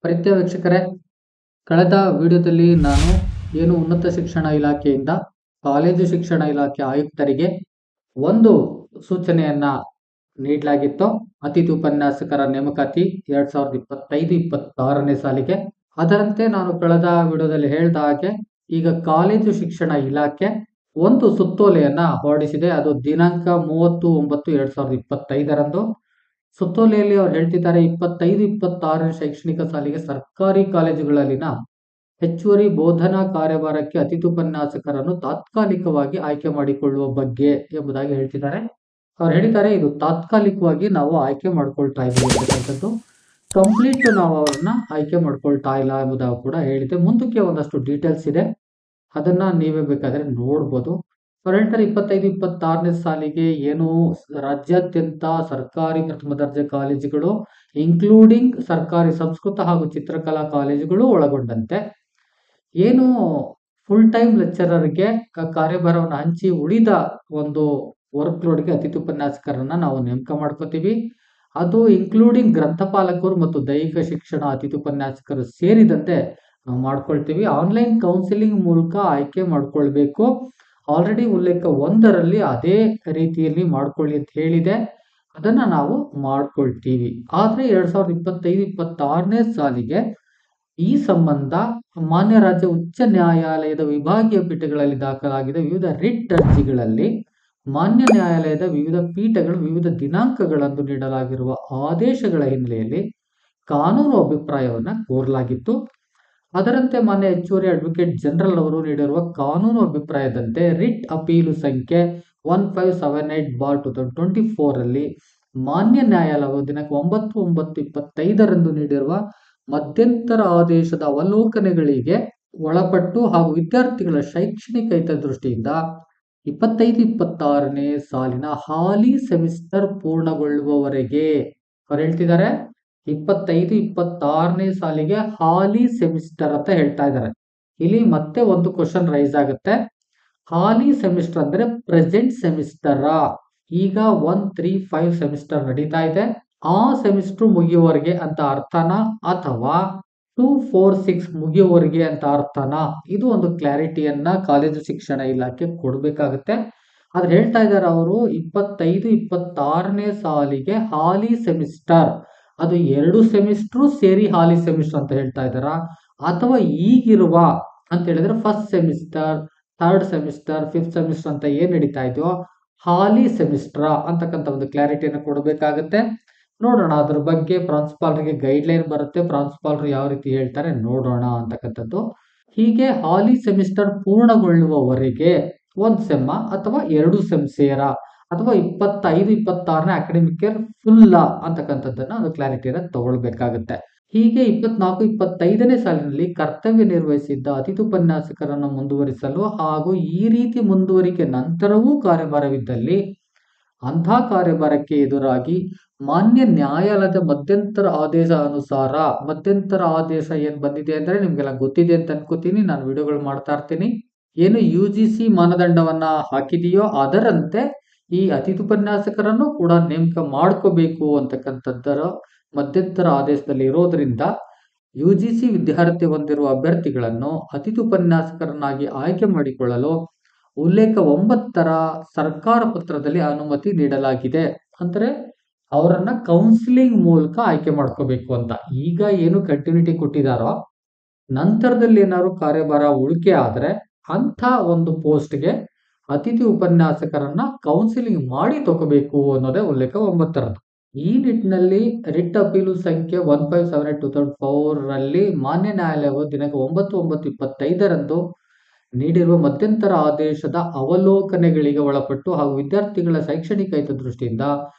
ಪ್ರೀತಿಯ ವೀಕ್ಷಕರೇ, ಕಳೆದ ವಿಡಿಯೋದಲ್ಲಿ ನಾನು ಉನ್ನತ ಶಿಕ್ಷಣ ಇಲಾಖೆಯಿಂದ ಕಾಲೇಜು ಶಿಕ್ಷಣ ಇಲಾಖೆ ಆಯುಕ್ತರಿಗೆ ಒಂದು ಸೂಚನೆಯನ್ನ ನೀಡಲಾಗಿತ್ತು. ಅತಿಥಿ ಉಪನ್ಯಾಸಕರ ನೇಮಕಾತಿ 2025-26ನೇ ಸಾಲಿಗೆ. ಅದರಂತೆ ನಾನು ಕಳೆದ ವಿಡಿಯೋದಲ್ಲಿ ಹೇಳಿದ ಹಾಗೆ ಈಗ ಕಾಲೇಜು ಶಿಕ್ಷಣ ಇಲಾಖೆ ಒಂದು ಸುತ್ತೋಲೆಯನ್ನ ಹೊರಡಿಸಿದೆ. ಅದು ದಿನಾಂಕ 30/9/2025ರಂದು. ಸುತ್ತೋಲೆಯಲ್ಲಿ ಅವರು ಹೇಳ್ತಿದ್ದಾರೆ, 25-26ನೇ ಶೈಕ್ಷಣಿಕ ಸಾಲಿಗೆ ಸರ್ಕಾರಿ ಕಾಲೇಜುಗಳಲ್ಲಿನ ಹೆಚ್ಚುವರಿ ಬೋಧನಾ ಕಾರ್ಯಭಾರಕ್ಕೆ ಅತಿಥಿ ಉಪನ್ಯಾಸಕರನ್ನು ತಾತ್ಕಾಲಿಕವಾಗಿ ಆಯ್ಕೆ ಮಾಡಿಕೊಳ್ಳುವ ಬಗ್ಗೆ ಎಂಬುದಾಗಿ ಹೇಳ್ತಿದ್ದಾರೆ. ಅವ್ರು ಹೇಳಿದ್ದಾರೆ, ಇದು ತಾತ್ಕಾಲಿಕವಾಗಿ ನಾವು ಆಯ್ಕೆ ಮಾಡ್ಕೊಳ್ತಾ ಇದ್ದೀವಿ ಅಂತಕ್ಕಂಥದ್ದು. ಕಂಪ್ಲೀಟ್ ನಾವು ಅವ್ರನ್ನ ಆಯ್ಕೆ ಮಾಡ್ಕೊಳ್ತಾ ಇಲ್ಲ ಎಂಬುದಾಗಿ ಕೂಡ ಹೇಳಿದೆ. ಮುಂದಕ್ಕೆ ಒಂದಷ್ಟು ಡೀಟೇಲ್ಸ್ ಇದೆ, ಅದನ್ನ ನೀವೇ ಬೇಕಾದ್ರೆ ನೋಡ್ಬೋದು. ಅವ್ರು ಹೇಳ್ತಾರೆ, 25-26ನೇ ಸಾಲಿಗೆ ಏನು ರಾಜ್ಯಾದ್ಯಂತ ಸರ್ಕಾರಿ ಪ್ರಥಮ ದರ್ಜೆ ಕಾಲೇಜುಗಳು ಇನ್ಕ್ಲೂಡಿಂಗ್ ಸರ್ಕಾರಿ ಸಂಸ್ಕೃತ ಹಾಗೂ ಚಿತ್ರಕಲಾ ಕಾಲೇಜುಗಳು ಒಳಗೊಂಡಂತೆ ಏನು ಫುಲ್ ಟೈಮ್ ಲೆಕ್ಚರರ್ಗೆ ಕಾರ್ಯಭಾರವನ್ನು ಹಂಚಿ ಉಳಿದ ಒಂದು ವರ್ಕ್ ಲೋಡ್ಗೆ ಅತಿಥಿ ಉಪನ್ಯಾಸಕರನ್ನ ನಾವು ನೇಮಕ ಮಾಡ್ಕೋತೀವಿ. ಅದು ಇನ್ಕ್ಲೂಡಿಂಗ್ ಗ್ರಂಥಪಾಲಕರು ಮತ್ತು ದೈಹಿಕ ಶಿಕ್ಷಣ ಅತಿಥಿ ಉಪನ್ಯಾಸಕರು ಸೇರಿದಂತೆ ನಾವು ಮಾಡ್ಕೊಳ್ತೀವಿ. ಆನ್ಲೈನ್ ಕೌನ್ಸಿಲಿಂಗ್ ಮೂಲಕ ಆಯ್ಕೆ ಮಾಡ್ಕೊಳ್ಬೇಕು. ಆಲ್ರೆಡಿ ಉಲ್ಲೇಖ 1ರಲ್ಲಿ ಅದೇ ರೀತಿಯಲ್ಲಿ ಮಾಡ್ಕೊಳ್ಳಿ ಅಂತ ಹೇಳಿದೆ, ಅದನ್ನ ನಾವು ಮಾಡ್ಕೊಳ್ತೀವಿ. ಆದ್ರೆ 2025-26ನೇ ಸಾಲಿಗೆ ಈ ಸಂಬಂಧ ಮಾನ್ಯ ರಾಜ್ಯ ಉಚ್ಚ ನ್ಯಾಯಾಲಯದ ವಿಭಾಗೀಯ ಪೀಠಗಳಲ್ಲಿ ದಾಖಲಾಗಿದ್ದ ವಿವಿಧ ರಿಟ್ ಅರ್ಜಿಗಳಲ್ಲಿ ಮಾನ್ಯ ನ್ಯಾಯಾಲಯದ ವಿವಿಧ ಪೀಠಗಳು ವಿವಿಧ ದಿನಾಂಕಗಳಂದು ನೀಡಲಾಗಿರುವ ಆದೇಶಗಳ ಹಿನ್ನೆಲೆಯಲ್ಲಿ ಕಾನೂನು ಅಭಿಪ್ರಾಯವನ್ನ ಕೋರಲಾಗಿತ್ತು. ಅದರಂತೆ ಮಾನ್ಯ ಹೆಚ್ಚುವರಿ ಅಡ್ವೊಕೇಟ್ ಜನರಲ್ ಅವರು ನೀಡಿರುವ ಕಾನೂನು ಅಭಿಪ್ರಾಯದಂತೆ ರಿಟ್ ಅಪೀಲು ಸಂಖ್ಯೆ 1578/2024ರಲ್ಲಿ ಮಾನ್ಯ ನ್ಯಾಯಾಲಯವು ದಿನಾಂಕ 9/9/25ರಂದು ನೀಡಿರುವ ಮಧ್ಯಂತರ ಆದೇಶದ ಅವಲೋಕನೆಗಳಿಗೆ ಒಳಪಟ್ಟು ಹಾಗೂ ವಿದ್ಯಾರ್ಥಿಗಳ ಶೈಕ್ಷಣಿಕ ಹಿತದೃಷ್ಟಿಯಿಂದ 25-26ನೇ ಸಾಲಿನ ಹಾಲಿ ಸೆಮಿಸ್ಟರ್ ಪೂರ್ಣಗೊಳ್ಳುವವರೆಗೆ ಅವ್ರು ಹೇಳ್ತಿದ್ದಾರೆ, 25-26ನೇ ಸಾಲಿಗೆ ಹಾಲಿ ಸೆಮಿಸ್ಟರ್ ಅಂತ ಹೇಳ್ತಾ ಇದ್ದಾರೆ. ಇಲ್ಲಿ ಮತ್ತೆ ಒಂದು ಕ್ವಶನ್ ರೈಸ್ ಆಗುತ್ತೆ. ಹಾಲಿ ಸೆಮಿಸ್ಟರ್ ಅಂದ್ರೆ ಪ್ರೆಸೆಂಟ್ ಸೆಮಿಸ್ಟರ್, ಈಗ 1-3-5 ಸೆಮಿಸ್ಟರ್ ನಡೀತಾ ಇದೆ, ಆ ಸೆಮಿಸ್ಟರ್ ಮುಗಿಯುವವರೆಗೆ ಅಂತ ಅರ್ಥನಾ ಅಥವಾ 2-4-6 ಮುಗಿಯುವವರೆಗೆ ಅಂತ ಅರ್ಥನಾ? ಇದು ಒಂದು ಕ್ಲಾರಿಟಿಯನ್ನ ಕಾಲೇಜು ಶಿಕ್ಷಣ ಇಲಾಖೆ ಕೊಡ್ಬೇಕಾಗುತ್ತೆ. ಆದ್ರೆ ಹೇಳ್ತಾ ಇದ್ದಾರೆ ಅವರು, 25-26ನೇ ಸಾಲಿಗೆ ಹಾಲಿ ಸೆಮಿಸ್ಟರ್ ಅದು 2 ಸೆಮಿಸ್ಟರ್ ಸೇರಿ ಹಾಲಿ ಸೆಮಿಸ್ಟರ್ ಅಂತ ಹೇಳ್ತಾ ಇದ್ದಾರಾ, ಅಥವಾ ಈಗಿರುವ ಅಂತ ಹೇಳಿದ್ರೆ first semester, third semester, fifth semester ಅಂತ ಏನ್ ನಡೀತಾ ಇದೆಯೋ ಹಾಲಿ ಸೆಮಿಸ್ಟರ್ ಅಂತಕ್ಕಂಥ ಒಂದು ಕ್ಲಾರಿಟಿಯನ್ನು ಕೊಡಬೇಕಾಗುತ್ತೆ. ನೋಡೋಣ, ಅದ್ರ ಬಗ್ಗೆ ಪ್ರಾಂಶುಪಾಲರಿಗೆ ಗೈಡ್ಲೈನ್ ಬರುತ್ತೆ, ಪ್ರಾಂಶುಪಾಲರು ಯಾವ ರೀತಿ ಹೇಳ್ತಾರೆ ನೋಡೋಣ ಅಂತಕ್ಕಂಥದ್ದು. ಹೀಗೆ ಹಾಲಿ ಸೆಮಿಸ್ಟರ್ ಪೂರ್ಣಗೊಳ್ಳುವವರೆಗೆ 1 ಸೆಮ್ಮ ಅಥವಾ 2 ಸೆಮ್ ಸೇರ ಅಥವಾ 25-26ನೇ ಅಕಾಡೆಮಿಕ್ ಇಯರ್ ಫುಲ್ಲ ಅಂತಕ್ಕಂಥದ್ದನ್ನ ಒಂದು ಕ್ಲಾರಿಟಿಯನ್ನ ತಗೊಳ್ಬೇಕಾಗುತ್ತೆ. ಹೀಗೆ 24-25ನೇ ಸಾಲಿನಲ್ಲಿ ಕರ್ತವ್ಯ ನಿರ್ವಹಿಸಿದ್ದ ಅತಿಥಿ ಉಪನ್ಯಾಸಕರನ್ನು ಮುಂದುವರಿಸಲು ಹಾಗೂ ಈ ರೀತಿ ಮುಂದುವರಿಕೆ ನಂತರವೂ ಕಾರ್ಯಭಾರವಿದ್ದಲ್ಲಿ ಅಂಥ ಕಾರ್ಯಭಾರಕ್ಕೆ ಎದುರಾಗಿ ಮಾನ್ಯ ನ್ಯಾಯಾಲಯದ ಮಧ್ಯಂತರ ಆದೇಶ ಅನುಸಾರ, ಮಧ್ಯಂತರ ಆದೇಶ ಏನ್ ಬಂದಿದೆ ಅಂದ್ರೆ ನಿಮ್ಗೆಲ್ಲ ಗೊತ್ತಿದೆ ಅಂತ ಅನ್ಕೋತೀನಿ, ನಾನು ವಿಡಿಯೋಗಳು ಮಾಡ್ತಾ ಇರ್ತೀನಿ. ಏನು UGC ಮಾನದಂಡವನ್ನ ಹಾಕಿದೆಯೋ ಅದರಂತೆ ಈ ಅತಿಥಿ ಉಪನ್ಯಾಸಕರನ್ನು ಕೂಡ ನೇಮಕ ಮಾಡ್ಕೋಬೇಕು ಅಂತಕ್ಕಂಥದ್ದರ ಮಧ್ಯಂತರ ಆದೇಶದಲ್ಲಿ ಇರೋದ್ರಿಂದ UGC ವಿದ್ಯಾರ್ಥಿ ಹೊಂದಿರುವ ಅಭ್ಯರ್ಥಿಗಳನ್ನು ಅತಿಥಿ ಉಪನ್ಯಾಸಕರನ್ನಾಗಿ ಆಯ್ಕೆ ಮಾಡಿಕೊಳ್ಳಲು ಉಲ್ಲೇಖ 9ರ ಸರ್ಕಾರ ಪತ್ರದಲ್ಲಿ ಅನುಮತಿ ನೀಡಲಾಗಿದೆ. ಅಂದ್ರೆ ಅವರನ್ನ ಕೌನ್ಸಿಲಿಂಗ್ ಮೂಲಕ ಆಯ್ಕೆ ಮಾಡ್ಕೋಬೇಕು ಅಂತ. ಈಗ ಏನು ಕಂಟಿನ್ಯೂಟಿ ಕೊಟ್ಟಿದಾರೋ ನಂತರದಲ್ಲಿ ಏನಾದ್ರು ಕಾರ್ಯಭಾರ ಉಳಿಕೆ ಆದ್ರೆ ಅಂತ ಒಂದು ಪೋಸ್ಟ್ಗೆ ಅತಿಥಿ ಉಪನ್ಯಾಸಕರನ್ನ ಕೌನ್ಸಿಲಿಂಗ್ ಮಾಡಿ ತಗೋಬೇಕು ಅನ್ನೋದೇ ಉಲ್ಲೇಖ 9ರದ್ದು. ಈ ನಿಟ್ಟಿನಲ್ಲಿ ರಿಟ್ ಅಪೀಲು ಸಂಖ್ಯೆ 1578/2004ರಲ್ಲಿ ಮಾನ್ಯ ನ್ಯಾಯಾಲಯವು ದಿನಾಂಕ 9/9/25ರಂದು ನೀಡಿರುವ ಮಧ್ಯಂತರ ಆದೇಶದ ಅವಲೋಕನೆಗಳಿಗೆ ಒಳಪಟ್ಟು ಹಾಗೂ ವಿದ್ಯಾರ್ಥಿಗಳ ಶೈಕ್ಷಣಿಕ ಹಿತದೃಷ್ಟಿಯಿಂದ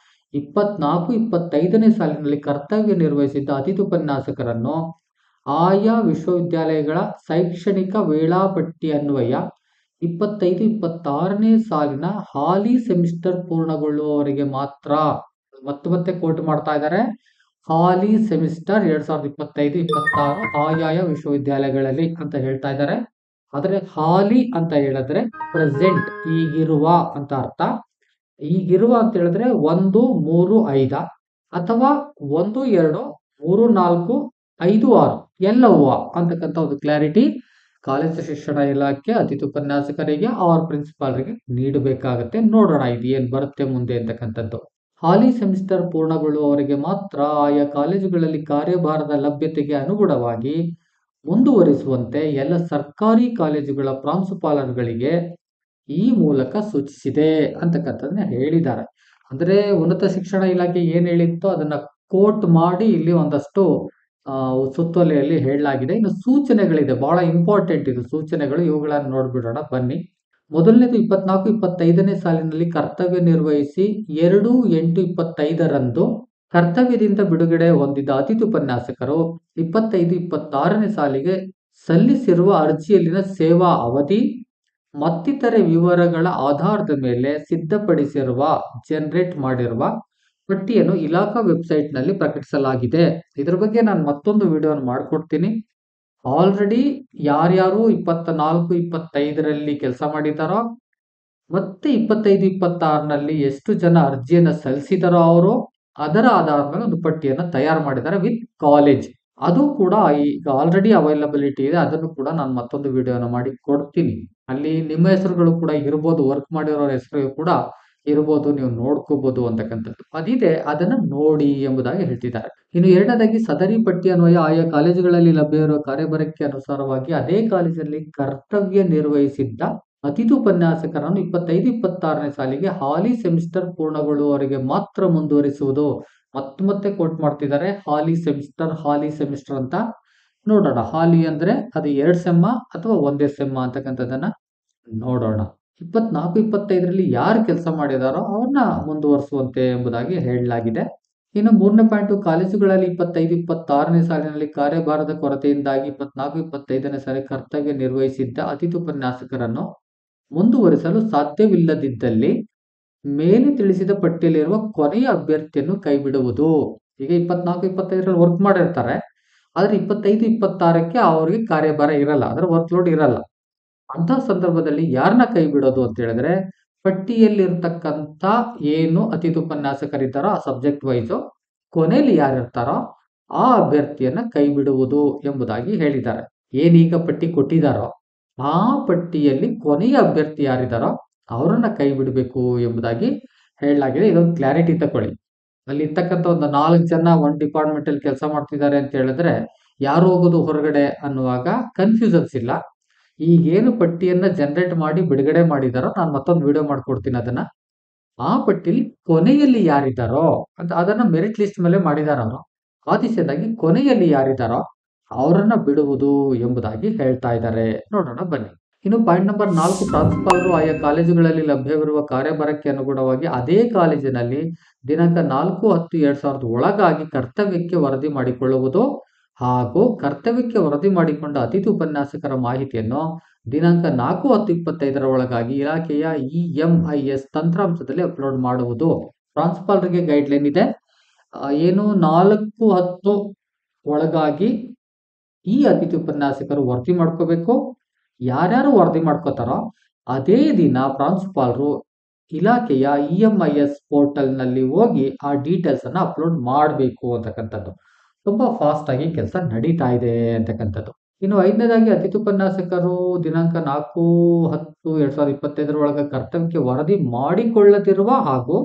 24-25ನೇ ಸಾಲಿನಲ್ಲಿ ಕರ್ತವ್ಯ ನಿರ್ವಹಿಸಿದ್ದ ಅತಿಥಿ ಉಪನ್ಯಾಸಕರನ್ನು ಆಯಾ ವಿಶ್ವವಿದ್ಯಾಲಯಗಳ ಶೈಕ್ಷಣಿಕ ವೇಳಾಪಟ್ಟಿ ಅನ್ವಯ 25-26ನೇ ಸಾಲಿನ ಹಾಲಿ ಸೆಮಿಸ್ಟರ್ ಪೂರ್ಣಗೊಳ್ಳುವವರೆಗೆ ಮಾತ್ರ, ಮತ್ತೆ ಕೋಟ್ ಮಾಡ್ತಾ ಇದ್ದಾರೆ, ಹಾಲಿ ಸೆಮಿಸ್ಟರ್ 2025-26 ಆಯಾಯ ವಿಶ್ವವಿದ್ಯಾಲಯಗಳಲ್ಲಿ ಅಂತ ಹೇಳ್ತಾ ಇದ್ದಾರೆ. ಆದ್ರೆ ಹಾಲಿ ಅಂತ ಹೇಳಿದ್ರೆ ಪ್ರೆಸೆಂಟ್, ಈಗಿರುವ ಅಂತ ಅರ್ಥ. ಈಗಿರುವ ಅಂತ ಹೇಳಿದ್ರೆ 1-3-5 ಅಥವಾ 1-2-3-4 5-6 ಎಲ್ಲವೂ ಅಂತಕ್ಕಂಥ ಒಂದು ಕ್ಲಾರಿಟಿ ಕಾಲೇಜು ಶಿಕ್ಷಣ ಇಲಾಖೆ ಅತಿಥಿ ಉಪನ್ಯಾಸಕರಿಗೆ ಅವರ ಪ್ರಿನ್ಸಿಪಾಲ್ರಿಗೆ ನೀಡಬೇಕಾಗತ್ತೆ. ನೋಡೋಣ ಇದು ಏನ್ ಬರುತ್ತೆ ಮುಂದೆ ಅಂತಕ್ಕಂಥದ್ದು. ಹಾಲಿ ಸೆಮಿಸ್ಟರ್ ಪೂರ್ಣಗೊಳ್ಳುವವರೆಗೆ ಮಾತ್ರ ಆಯಾ ಕಾಲೇಜುಗಳಲ್ಲಿ ಕಾರ್ಯಭಾರದ ಲಭ್ಯತೆಗೆ ಅನುಗುಣವಾಗಿ ಮುಂದುವರಿಸುವಂತೆ ಎಲ್ಲ ಸರ್ಕಾರಿ ಕಾಲೇಜುಗಳ ಪ್ರಾಂಶುಪಾಲರುಗಳಿಗೆ ಈ ಮೂಲಕ ಸೂಚಿಸಿದೆ ಅಂತಕ್ಕಂಥದ್ದನ್ನ ಹೇಳಿದ್ದಾರೆ. ಅಂದ್ರೆ ಉನ್ನತ ಶಿಕ್ಷಣ ಇಲಾಖೆ ಏನ್ ಹೇಳಿತ್ತೋ ಅದನ್ನ ಕೋಟ್ ಮಾಡಿ ಇಲ್ಲಿ ಒಂದಷ್ಟು ಸುತ್ತೋಲೆಯಲ್ಲಿ ಹೇಳಲಾಗಿದೆ. ಇನ್ನು ಸೂಚನೆಗಳಿದೆ, ಬಹಳ ಇಂಪಾರ್ಟೆಂಟ್ ಇದು ಸೂಚನೆಗಳು, ಇವುಗಳನ್ನು ನೋಡ್ಬಿಡೋಣ ಬನ್ನಿ. ಮೊದಲನೇದು 24-25ನೇ ಸಾಲಿನಲ್ಲಿ ಕರ್ತವ್ಯ ನಿರ್ವಹಿಸಿ 2/8/25ರಂದು ಕರ್ತವ್ಯದಿಂದ ಬಿಡುಗಡೆ ಹೊಂದಿದ ಅತಿಥಿ ಉಪನ್ಯಾಸಕರು 25-26ನೇ ಸಾಲಿಗೆ ಸಲ್ಲಿಸಿರುವ ಅರ್ಜಿಯಲ್ಲಿನ ಸೇವಾ ಅವಧಿ ಮತ್ತಿತರೆ ವಿವರಗಳ ಆಧಾರದ ಮೇಲೆ ಸಿದ್ಧಪಡಿಸಿರುವ ಜನರೇಟ್ ಮಾಡಿರುವ ಪಟ್ಟಿಯನ್ನು ಇಲಾಖಾ ವೆಬ್ಸೈಟ್ ನಲ್ಲಿ ಪ್ರಕಟಿಸಲಾಗಿದೆ. ಇದ್ರ ಬಗ್ಗೆ ನಾನು ಮತ್ತೊಂದು ವಿಡಿಯೋನ ಮಾಡ್ಕೊಡ್ತೀನಿ. ಆಲ್ರೆಡಿ ಯಾರ್ಯಾರು 24-25ರಲ್ಲಿ ಕೆಲಸ ಮಾಡಿದಾರೋ ಮತ್ತೆ 25-26ನಲ್ಲಿ ಎಷ್ಟು ಜನ ಅರ್ಜಿಯನ್ನ ಸಲ್ಲಿಸಿದಾರೋ ಅವರು ಅದರ ಆಧಾರದ ಮೇಲೆ ಒಂದು ಪಟ್ಟಿಯನ್ನು ತಯಾರು ಮಾಡಿದ್ದಾರೆ ವಿತ್ ಕಾಲೇಜ್. ಅದು ಕೂಡ ಈಗ ಆಲ್ರೆಡಿ ಅವೈಲಬಿಲಿಟಿ ಇದೆ. ಅದನ್ನು ಕೂಡ ನಾನು ಮತ್ತೊಂದು ವಿಡಿಯೋನ ಮಾಡಿ ಕೊಡ್ತೀನಿ. ಅಲ್ಲಿ ನಿಮ್ಮ ಹೆಸರುಗಳು ಕೂಡ ಇರ್ಬೋದು, ವರ್ಕ್ ಮಾಡಿರೋರ ಹೆಸರು ಕೂಡ ಇರ್ಬೋದು, ನೀವು ನೋಡ್ಕೋಬಹುದು ಅಂತಕ್ಕಂಥದ್ದು ಅದಿದೆ, ಅದನ್ನ ನೋಡಿ ಎಂಬುದಾಗಿ ಹೇಳ್ತಿದ್ದಾರೆ. ಇನ್ನು ಎರಡನೇದಾಗಿ ಸದರಿ ಪಟ್ಟಿ ಅನ್ವಯ ಆಯಾ ಕಾಲೇಜುಗಳಲ್ಲಿ ಲಭ್ಯವಿರುವ ಕಾರ್ಯಭಾರಕ್ಕೆ ಅನುಸಾರವಾಗಿ ಅದೇ ಕಾಲೇಜಲ್ಲಿ ಕರ್ತವ್ಯ ನಿರ್ವಹಿಸಿದ್ದ ಅತಿಥಿ ಉಪನ್ಯಾಸಕರನ್ನು 25-26ನೇ ಸಾಲಿಗೆ ಹಾಲಿ ಸೆಮಿಸ್ಟರ್ ಪೂರ್ಣಗೊಳ್ಳುವವರೆಗೆ ಮಾತ್ರ ಮುಂದುವರಿಸುವುದು. ಮತ್ತೆ ಕೋಟ್ ಮಾಡ್ತಿದ್ದಾರೆ ಹಾಲಿ ಸೆಮಿಸ್ಟರ್ ಅಂತ. ನೋಡೋಣ, ಹಾಲಿ ಅಂದ್ರೆ ಅದು 2 ಸೆಮ್ಮ ಅಥವಾ 1 ಸೆಮ್ಮ ಅಂತಕ್ಕಂಥದ್ದನ್ನ ನೋಡೋಣ. 24-25ರಲ್ಲಿ ಯಾರು ಕೆಲಸ ಮಾಡಿದಾರೋ ಅವ್ರನ್ನ ಮುಂದುವರಿಸುವಂತೆ ಎಂಬುದಾಗಿ ಹೇಳಲಾಗಿದೆ. ಇನ್ನು 3ನೇ ಪಾಯಿಂಟ್, ಕಾಲೇಜುಗಳಲ್ಲಿ 25-26ನೇ ಸಾಲಿನಲ್ಲಿ ಕಾರ್ಯಭಾರದ ಕೊರತೆಯಿಂದಾಗಿ 24-25ನೇ ಸಾಲಿ ಕರ್ತವ್ಯ ನಿರ್ವಹಿಸಿದ್ದ ಅತಿಥಿ ಉಪನ್ಯಾಸಕರನ್ನು ಮುಂದುವರಿಸಲು ಸಾಧ್ಯವಿಲ್ಲದಿದ್ದಲ್ಲಿ ಮೇಲೆ ತಿಳಿಸಿದ ಪಟ್ಟಿಯಲ್ಲಿರುವ ಕೊನೆಯ ಅಭ್ಯರ್ಥಿಯನ್ನು ಕೈಬಿಡುವುದು. ಈಗ 24-25ರಲ್ಲಿ ವರ್ಕ್ ಮಾಡಿರ್ತಾರೆ, ಆದ್ರೆ 25-26ಕ್ಕೆ ಅವರಿಗೆ ಕಾರ್ಯಭಾರ ಇರಲ್ಲ, ಅದರ ವರ್ಕ್ ಲೋಡ್ ಇರಲ್ಲ. ಅಂತ ಸಂದರ್ಭದಲ್ಲಿ ಯಾರನ್ನ ಕೈ ಬಿಡೋದು ಅಂತ ಹೇಳಿದ್ರೆ ಪಟ್ಟಿಯಲ್ಲಿರ್ತಕ್ಕಂಥ ಏನು ಅತಿಥಿ ಉಪನ್ಯಾಸಕರಿದ್ದಾರೋ ಆ ಸಬ್ಜೆಕ್ಟ್ ವೈಸ್ ಕೊನೆಯಲ್ಲಿ ಯಾರಿರ್ತಾರೋ ಆ ಅಭ್ಯರ್ಥಿಯನ್ನ ಕೈ ಬಿಡುವುದು ಎಂಬುದಾಗಿ ಹೇಳಿದ್ದಾರೆ. ಏನೀಗ ಪಟ್ಟಿ ಕೊಟ್ಟಿದ್ದಾರೋ ಆ ಪಟ್ಟಿಯಲ್ಲಿ ಕೊನೆಯ ಅಭ್ಯರ್ಥಿ ಯಾರಿದ್ದಾರೋ ಅವರನ್ನ ಕೈ ಬಿಡಬೇಕು ಎಂಬುದಾಗಿ ಹೇಳಲಾಗಿದೆ. ಇದೊಂದು ಕ್ಲಾರಿಟಿ ತಕೊಳ್ಳಿ. ಅಲ್ಲಿ ಇರ್ತಕ್ಕಂಥ ಒಂದು 4 ಜನ ಒಂದು ಡಿಪಾರ್ಟ್ಮೆಂಟ್ ಅಲ್ಲಿ ಕೆಲಸ ಮಾಡ್ತಿದ್ದಾರೆ ಅಂತ ಹೇಳಿದ್ರೆ ಯಾರು ಹೋಗೋದು ಹೊರಗಡೆ ಅನ್ನುವಾಗ ಕನ್ಫ್ಯೂಷನ್ಸ್ ಇಲ್ಲ. ಈಗೇನು ಪಟ್ಟಿಯನ್ನ ಜನರೇಟ್ ಮಾಡಿ ಬಿಡುಗಡೆ ಮಾಡಿದಾರೋ ನಾನು ಮತ್ತೊಂದು ವಿಡಿಯೋ ಮಾಡ್ಕೊಡ್ತೀನಿ ಅದನ್ನ. ಆ ಪಟ್ಟಿಲಿ ಕೊನೆಯಲ್ಲಿ ಯಾರಿದ್ದಾರೋ ಅಂತ ಅದನ್ನ ಮೆರಿಟ್ ಲಿಸ್ಟ್ ಮೇಲೆ ಮಾಡಿದಾರ ಅವರು. ಆದೇಶದಾಗಿ ಕೊನೆಯಲ್ಲಿ ಯಾರಿದ್ದಾರೋ ಅವರನ್ನ ಬಿಡುವುದು ಎಂಬುದಾಗಿ ಹೇಳ್ತಾ ಇದ್ದಾರೆ. ನೋಡೋಣ ಬನ್ನಿ. ಇನ್ನು ಪಾಯಿಂಟ್ ನಂಬರ್ 4, ಪ್ರಾಂಶುಪಾಲರು ಆಯಾ ಕಾಲೇಜುಗಳಲ್ಲಿ ಲಭ್ಯವಿರುವ ಕಾರ್ಯಭಾರಕ್ಕೆ ಅನುಗುಣವಾಗಿ ಅದೇ ಕಾಲೇಜಿನಲ್ಲಿ ದಿನಾಂಕ 4/10/2000 ಒಳಗಾಗಿ ಕರ್ತವ್ಯಕ್ಕೆ ವರದಿ ಮಾಡಿಕೊಳ್ಳುವುದು ಹಾಗೂ ಕರ್ತವ್ಯಕ್ಕೆ ವರದಿ ಮಾಡಿಕೊಂಡ ಅತಿಥಿ ಉಪನ್ಯಾಸಕರ ಮಾಹಿತಿಯನ್ನು ದಿನಾಂಕ 4/10/25ರ ಒಳಗಾಗಿ ಇಲಾಖೆಯ EMIS ತಂತ್ರಾಂಶದಲ್ಲಿ ಅಪ್ಲೋಡ್ ಮಾಡುವುದು. ಪ್ರಾಂಶುಪಾಲರಿಗೆ ಗೈಡ್ಲೈನ್ ಇದೆ. ಏನು 4/10 ಒಳಗಾಗಿ ಈ ಅತಿಥಿ ಉಪನ್ಯಾಸಕರು ವರದಿ ಮಾಡ್ಕೋಬೇಕು. ಯಾರ್ಯಾರು ವರದಿ ಮಾಡ್ಕೋತಾರೋ ಅದೇ ದಿನ ಪ್ರಾಂಶುಪಾಲರು ಇಲಾಖೆಯ EMIS ಪೋರ್ಟಲ್ ನಲ್ಲಿ ಹೋಗಿ ಆ ಡೀಟೇಲ್ಸ್ ಅನ್ನ ಅಪ್ಲೋಡ್ ಮಾಡಬೇಕು ಅಂತಕ್ಕಂಥದ್ದು. ತುಂಬಾ ಫಾಸ್ಟ್ ಆಗಿ ಕೆಲಸ ನಡೀತಾ ಇದೆ ಅಂತಕ್ಕಂಥದ್ದು. ಇನ್ನು 5ನೇದಾಗಿ ಅತಿಥಿ ಉಪನ್ಯಾಸಕರು ದಿನಾಂಕ 4/10/2025 ಒಳಗೆ ಕರ್ತವ್ಯಕ್ಕೆ ವರದಿ ಮಾಡಿಕೊಳ್ಳದಿರುವ ಹಾಗೂ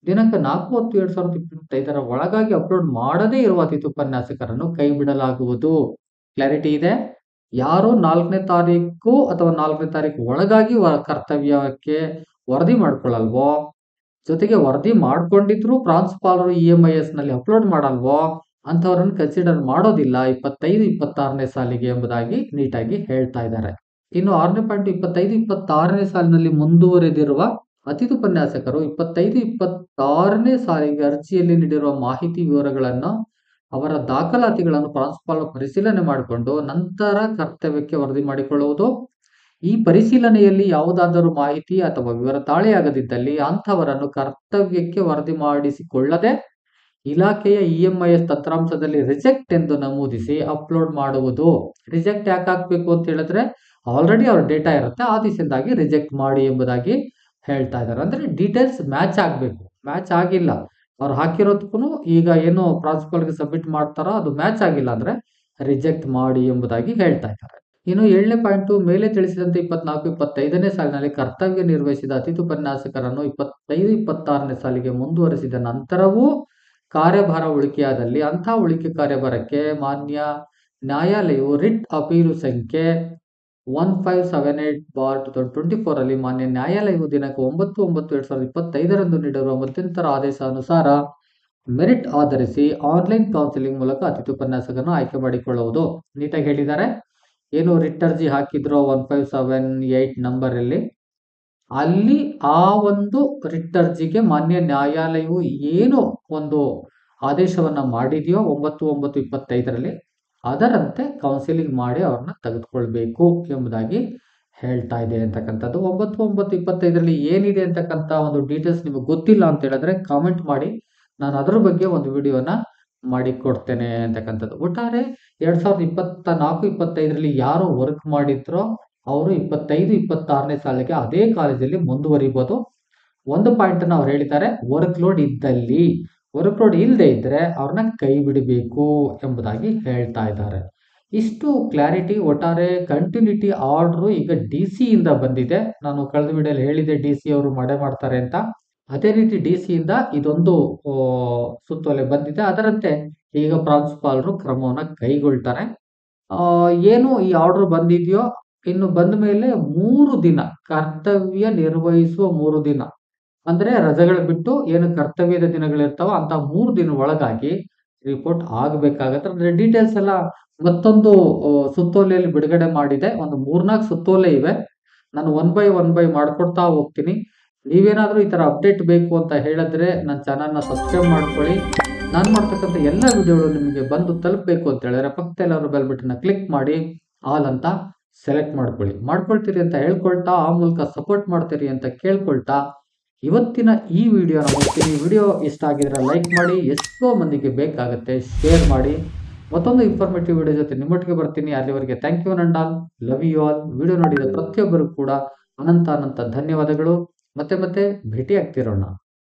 ದಿನಾಂಕ 4/10/2025 ಒಳಗಾಗಿ ಅಪ್ಲೋಡ್ ಮಾಡದೇ ಇರುವ ಅತಿಥಿ ಉಪನ್ಯಾಸಕರನ್ನು ಕೈ ಬಿಡಲಾಗುವುದು. ಕ್ಲಾರಿಟಿ ಇದೆ. ಯಾರು 4ನೇ ತಾರೀಕು ಅಥವಾ 4ನೇ ತಾರೀಕು ಒಳಗಾಗಿ ಕರ್ತವ್ಯಕ್ಕೆ ವರದಿ ಮಾಡ್ಕೊಳ್ಳಲ್ವೋ, ಜೊತೆಗೆ ವರದಿ ಮಾಡ್ಕೊಂಡಿದ್ರು ಪ್ರಾಂಶುಪಾಲರು EMIS ನಲ್ಲಿ ಅಪ್ಲೋಡ್ ಮಾಡಲ್ವೋ ಅಂತವರನ್ನು ಕನ್ಸಿಡರ್ ಮಾಡೋದಿಲ್ಲ 25-26ನೇ ಸಾಲಿಗೆ ಎಂಬುದಾಗಿ ನೀಟಾಗಿ ಹೇಳ್ತಾ ಇದ್ದಾರೆ. ಇನ್ನು 6ನೇ ಪಾಯಿಂಟ್, 25-26ನೇ ಸಾಲಿನಲ್ಲಿ ಮುಂದುವರೆದಿರುವ ಅತಿಥಿ ಉಪನ್ಯಾಸಕರು 25-26ನೇ ಸಾಲಿಗೆ ಅರ್ಜಿಯಲ್ಲಿ ನೀಡಿರುವ ಮಾಹಿತಿ ವಿವರಗಳನ್ನು ಅವರ ದಾಖಲಾತಿಗಳನ್ನು ಪ್ರಾಂಶುಪಾಲರು ಪರಿಶೀಲನೆ ಮಾಡಿಕೊಂಡು ನಂತರ ಕರ್ತವ್ಯಕ್ಕೆ ವರದಿ ಮಾಡಿಕೊಳ್ಳುವುದು. ಈ ಪರಿಶೀಲನೆಯಲ್ಲಿ ಯಾವುದಾದರೂ ಮಾಹಿತಿ ಅಥವಾ ವಿವರ ತಾಳೆಯಾಗದಿದ್ದಲ್ಲಿ ಅಂಥವರನ್ನು ಕರ್ತವ್ಯಕ್ಕೆ ವರದಿ ಮಾಡಿಸಿಕೊಳ್ಳದೆ ಇಲಾಖೆಯ EMIS ತಂತ್ರಾಂಶದಲ್ಲಿ ರಿಜೆಕ್ಟ್ ಎಂದು ನಮೂದಿಸಿ ಅಪ್ಲೋಡ್ ಮಾಡುವುದು. ರಿಜೆಕ್ಟ್ ಯಾಕೆ ಹಾಕ್ಬೇಕು ಅಂತ ಹೇಳಿದ್ರೆ ಆಲ್ರೆಡಿ ಅವ್ರ ಡೇಟಾ ಇರುತ್ತೆ, ಆ ದಿವಸದಿಂದಾಗಿ ರಿಜೆಕ್ಟ್ ಮಾಡಿ ಎಂಬುದಾಗಿ ಹೇಳ್ತಾ ಇದ್ದಾರೆ. ಅಂದ್ರೆ ಡೀಟೇಲ್ಸ್ ಮ್ಯಾಚ್ ಆಗ್ಬೇಕು. ಮ್ಯಾಚ್ ಆಗಿಲ್ಲ, ಅವ್ರು ಹಾಕಿರೋದಕ್ಕೂ ಈಗ ಏನು ಪ್ರಾನ್ಸಿಪಾಲ್ಗೆ ಸಬ್ಮಿಟ್ ಮಾಡ್ತಾರೋ ಅದು ಮ್ಯಾಚ್ ಆಗಿಲ್ಲ ಅಂದ್ರೆ ರಿಜೆಕ್ಟ್ ಮಾಡಿ ಎಂಬುದಾಗಿ ಹೇಳ್ತಾ ಇದ್ದಾರೆ. ಇನ್ನು 7ನೇ ಪಾಯಿಂಟ್, ಮೇಲೆ ತಿಳಿಸಿದಂತೆ 24-25ನೇ ಸಾಲಿನಲ್ಲಿ ಕರ್ತವ್ಯ ನಿರ್ವಹಿಸಿದ ಅತಿಥಿ ಉಪನ್ಯಾಸಕರನ್ನು 25-26ನೇ ಸಾಲಿಗೆ ಮುಂದುವರೆಸಿದ ನಂತರವೂ ಕಾರ್ಯಭಾರ ಉಳಿಕೆಯಾದಲ್ಲಿ ಅಂಥ ಉಳಿಕೆ ಕಾರ್ಯಭಾರಕ್ಕೆ ಮಾನ್ಯ ನ್ಯಾಯಾಲಯವು ರಿಟ್ ಅಪೀಲು ಸಂಖ್ಯೆ 1578/2024 ಅಲ್ಲಿ ಮಾನ್ಯ ನ್ಯಾಯಾಲಯವು ದಿನಾಂಕ 9/9/2025 ನೀಡಿರುವ ಮಧ್ಯಂತರ ಆದೇಶಾನುಸಾರ ಮೆರಿಟ್ ಆಧರಿಸಿ ಆನ್ಲೈನ್ ಕೌನ್ಸಿಲಿಂಗ್ ಮೂಲಕ ಅತಿಥಿ ಉಪನ್ಯಾಸಕರನ್ನು ಆಯ್ಕೆ ಮಾಡಿಕೊಳ್ಳುವುದು. ನೀಟಾಗಿ ಹೇಳಿದ್ದಾರೆ. ಏನು ರಿಟ್ ಅರ್ಜಿ ಹಾಕಿದ್ರು 1578 ನಂಬರ್ ಅಲ್ಲಿ ಆ ಒಂದು ರಿಟ್ ಅರ್ಜಿಗೆ ಮಾನ್ಯ ನ್ಯಾಯಾಲಯವು ಏನು ಒಂದು ಆದೇಶವನ್ನ ಮಾಡಿದೆಯೋ 9/9/25 ಅದರಂತೆ ಕೌನ್ಸಿಲಿಂಗ್ ಮಾಡಿ ಅವ್ರನ್ನ ತೆಗೆದುಕೊಳ್ಬೇಕು ಎಂಬುದಾಗಿ ಹೇಳ್ತಾ ಇದೆ ಅಂತಕ್ಕಂಥದ್ದು. 9/9/25 ಏನಿದೆ ಅಂತಕ್ಕಂಥ ಒಂದು ಡೀಟೇಲ್ಸ್ ನಿಮಗೆ ಗೊತ್ತಿಲ್ಲ ಅಂತ ಹೇಳಿದ್ರೆ ಕಾಮೆಂಟ್ ಮಾಡಿ, ನಾನು ಅದ್ರ ಬಗ್ಗೆ ಒಂದು ವಿಡಿಯೋನ ಮಾಡಿ ಕೊಡ್ತೇನೆ ಅಂತಕ್ಕಂಥದ್ದು. ಒಟ್ಟಾರೆ 2024-25 ಯಾರು ವರ್ಕ್ ಮಾಡಿದ್ರೋ ಅವರು 25-26ನೇ ಸಾಲಿಗೆ ಅದೇ ಕಾಲೇಜಲ್ಲಿ ಮುಂದುವರಿಬಹುದು. ಒಂದು ಪಾಯಿಂಟ್ ಅನ್ನು ಅವ್ರು ಹೇಳಿದ್ದಾರೆ, ವರ್ಕ್ ಲೋಡ್ ಇದ್ದಲ್ಲಿ. ವರ್ಕ್ ಲೋಡ್ ಇಲ್ಲದೆ ಇದ್ರೆ ಅವ್ರನ್ನ ಕೈ ಬಿಡಬೇಕು ಎಂಬುದಾಗಿ ಹೇಳ್ತಾ ಇದ್ದಾರೆ. ಇಷ್ಟು ಕ್ಲಾರಿಟಿ. ಒಟ್ಟಾರೆ ಕಂಟಿನ್ಯೂಟಿ ಆರ್ಡರ್ ಈಗ DC ಇಂದ ಬಂದಿದೆ. ನಾನು ಕಳೆದ ವಿಡಿಯೋಲಿ ಹೇಳಿದೆ DC ಅವರು ಮಾಡ್ತಾರೆ ಅಂತ. ಅದೇ ರೀತಿ DC ಇಂದ ಇದೊಂದು ಸುತ್ತೋಲೆ ಬಂದಿದೆ. ಅದರಂತೆ ಈಗ ಪ್ರಾಂಶುಪಾಲರು ಕ್ರಮವನ್ನ ಕೈಗೊಳ್ತಾರೆ. ಏನು ಈ ಆರ್ಡರ್ ಬಂದಿದೆಯೋ ಇನ್ನು ಬಂದ ಮೇಲೆ 3 ದಿನ ಕರ್ತವ್ಯ ನಿರ್ವಹಿಸುವ 3 ದಿನ ಅಂದ್ರೆ ರಜೆಗಳು ಬಿಟ್ಟು ಏನು ಕರ್ತವ್ಯದ ದಿನಗಳಿರ್ತಾವ ಅಂತ 3 ದಿನ ಒಳಗಾಗಿ ರಿಪೋರ್ಟ್ ಆಗಬೇಕಾಗತ್ತೆ. ಅಂದ್ರೆ ಡೀಟೇಲ್ಸ್ ಎಲ್ಲ ಮತ್ತೊಂದು ಸುತ್ತೋಲೆಯಲ್ಲಿ ಬಿಡುಗಡೆ ಮಾಡಿದೆ. ಒಂದು 3-4 ಸುತ್ತೋಲೆ ಇವೆ. ನಾನು ಒನ್ ಬೈ ಮಾಡ್ಕೊಡ್ತಾ ಹೋಗ್ತೀನಿ. ನೀವೇನಾದ್ರೂ ಈ ತರ ಅಪ್ಡೇಟ್ ಬೇಕು ಅಂತ ಹೇಳಿದ್ರೆ ನನ್ನ ಚಾನಲ್ನ ಸಬ್ಸ್ಕ್ರೈಬ್ ಮಾಡ್ಕೊಳ್ಳಿ. ನಾನು ಮಾಡ್ತಕ್ಕಂಥ ಎಲ್ಲ ವಿಡಿಯೋಗಳು ನಿಮಗೆ ಬಂದು ತಲುಪಬೇಕು ಅಂತ ಹೇಳಿದ್ರೆ ಪಕ್ಕದಲ್ಲಾದ್ರೂ ಬೆಲ್ ಬಟನ್ ಕ್ಲಿಕ್ ಮಾಡಿ ಆಲ್ ಅಂತ ಸೆಲೆಕ್ಟ್ ಮಾಡ್ಕೊಳ್ತೀರಿ ಅಂತ ಹೇಳ್ಕೊಳ್ತಾ, ಆ ಮೂಲಕ ಸಪೋರ್ಟ್ ಮಾಡ್ತೀರಿ ಅಂತ ಕೇಳ್ಕೊಳ್ತಾ ಇವತ್ತಿನ ಈ ವಿಡಿಯೋನ ಮುಗಿಸ್ತೀನಿ. ವಿಡಿಯೋ ಇಷ್ಟ ಆಗಿದ್ರೆ ಲೈಕ್ ಮಾಡಿ, ಎಷ್ಟೋ ಮಂದಿಗೆ ಬೇಕಾಗುತ್ತೆ ಶೇರ್ ಮಾಡಿ. ಮತ್ತೊಂದು ಇನ್ಫಾರ್ಮೇಟಿವ್ ವಿಡಿಯೋ ಜೊತೆ ನಿಮ್ಮೊಟ್ಟಿಗೆ ಬರ್ತೀನಿ. ಅಲ್ಲಿವರೆಗೆ thank you and all, love you all. Video ನೋಡಿದ ಪ್ರತಿಯೊಬ್ಬರು ಕೂಡ ಅನಂತ ಧನ್ಯವಾದಗಳು. ಮತ್ತೆ ಭೇಟಿ ಆಗ್ತಿರೋಣ.